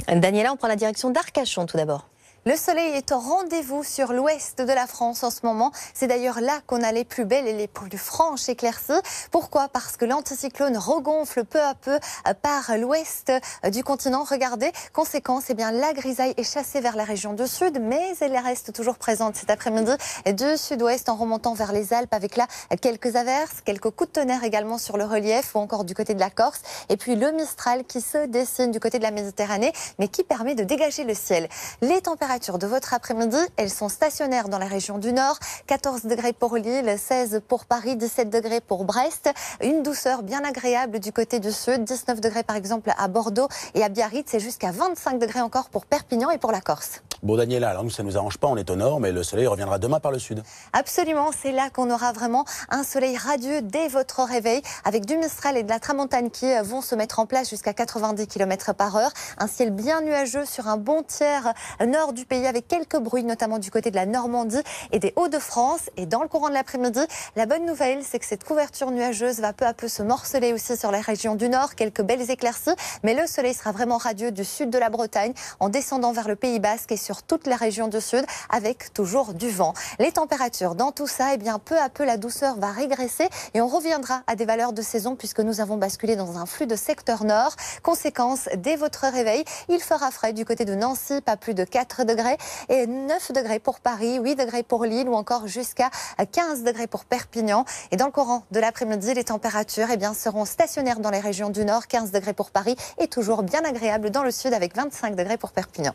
Daniela, on prend la direction d'Arcachon tout d'abord. Le soleil est au rendez-vous sur l'ouest de la France en ce moment. C'est d'ailleurs là qu'on a les plus belles et les plus franches éclaircies. Pourquoi? Parce que l'anticyclone regonfle peu à peu par l'ouest du continent. Regardez, conséquence, eh bien, la grisaille est chassée vers la région du sud, mais elle reste toujours présente cet après-midi du sud-ouest en remontant vers les Alpes avec là quelques averses, quelques coups de tonnerre également sur le relief ou encore du côté de la Corse. Et puis le Mistral qui se dessine du côté de la Méditerranée, mais qui permet de dégager le ciel. Les températures de votre après-midi, elles sont stationnaires dans la région du Nord. 14 degrés pour Lille, 16 pour Paris, 17 degrés pour Brest. Une douceur bien agréable du côté du sud. 19 degrés par exemple à Bordeaux et à Biarritz. Et jusqu'à 25 degrés encore pour Perpignan et pour la Corse. Bon Daniela, alors nous ça ne nous arrange pas, on est au nord, mais le soleil reviendra demain par le sud. Absolument, c'est là qu'on aura vraiment un soleil radieux dès votre réveil, avec du Mistral et de la Tramontane qui vont se mettre en place jusqu'à 90 km par heure. Un ciel bien nuageux sur un bon tiers nord du pays, avec quelques bruits, notamment du côté de la Normandie et des Hauts-de-France. Et dans le courant de l'après-midi, la bonne nouvelle, c'est que cette couverture nuageuse va peu à peu se morceler aussi sur les régions du nord. Quelques belles éclaircies, mais le soleil sera vraiment radieux du sud de la Bretagne, en descendant vers le Pays Basque et sur toute la région du sud, avec toujours du vent. Les températures dans tout ça, eh bien, peu à peu, la douceur va régresser et on reviendra à des valeurs de saison puisque nous avons basculé dans un flux de secteur nord. Conséquence, dès votre réveil, il fera frais du côté de Nancy, pas plus de 4 degrés et 9 degrés pour Paris, 8 degrés pour Lille ou encore jusqu'à 15 degrés pour Perpignan. Et dans le courant de l'après-midi, les températures eh bien, seront stationnaires dans les régions du nord, 15 degrés pour Paris et toujours bien agréable dans le sud avec 25 degrés pour Perpignan.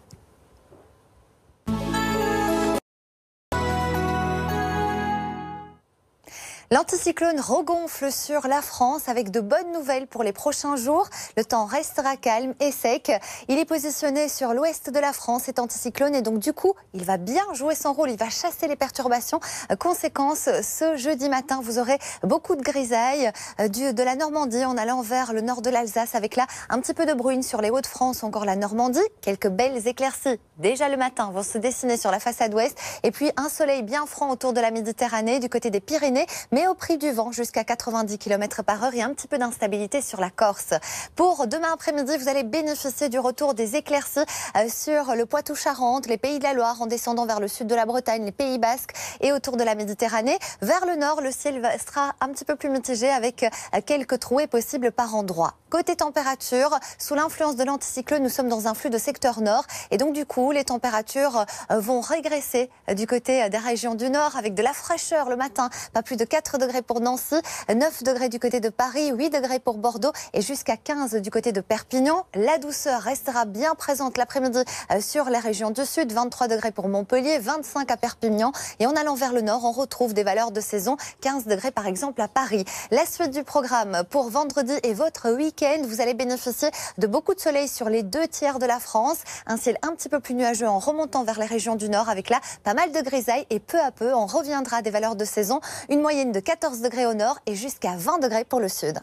L'anticyclone regonfle sur la France avec de bonnes nouvelles pour les prochains jours. Le temps restera calme et sec. Il est positionné sur l'ouest de la France, cet anticyclone, et donc du coup, il va bien jouer son rôle. Il va chasser les perturbations. Conséquence, ce jeudi matin, vous aurez beaucoup de grisailles de la Normandie en allant vers le nord de l'Alsace, avec là un petit peu de bruine sur les Hauts-de-France, encore la Normandie. Quelques belles éclaircies déjà le matin vont se dessiner sur la façade ouest. Et puis un soleil bien franc autour de la Méditerranée, du côté des Pyrénées, mais au prix du vent jusqu'à 90 km par heure et un petit peu d'instabilité sur la Corse. Pour demain après-midi, vous allez bénéficier du retour des éclaircies sur le Poitou-Charentes, les Pays de la Loire, en descendant vers le sud de la Bretagne, les Pays Basques et autour de la Méditerranée. Vers le nord, le ciel sera un petit peu plus mitigé avec quelques trouées possibles par endroits. Côté température, sous l'influence de l'anticyclone, nous sommes dans un flux de secteur nord et donc du coup, les températures vont régresser du côté des régions du nord avec de la fraîcheur le matin, pas plus de 4 degrés pour Nancy, 9 degrés du côté de Paris, 8 degrés pour Bordeaux et jusqu'à 15 du côté de Perpignan. La douceur restera bien présente l'après-midi sur les régions du sud, 23 degrés pour Montpellier, 25 à Perpignan et en allant vers le nord, on retrouve des valeurs de saison, 15 degrés par exemple à Paris. La suite du programme pour vendredi et votre week-end, vous allez bénéficier de beaucoup de soleil sur les 2 tiers de la France, un ciel un petit peu plus nuageux en remontant vers les régions du nord avec là pas mal de grisailles et peu à peu on reviendra à des valeurs de saison, une moyenne de 14 degrés au nord et jusqu'à 20 degrés pour le sud.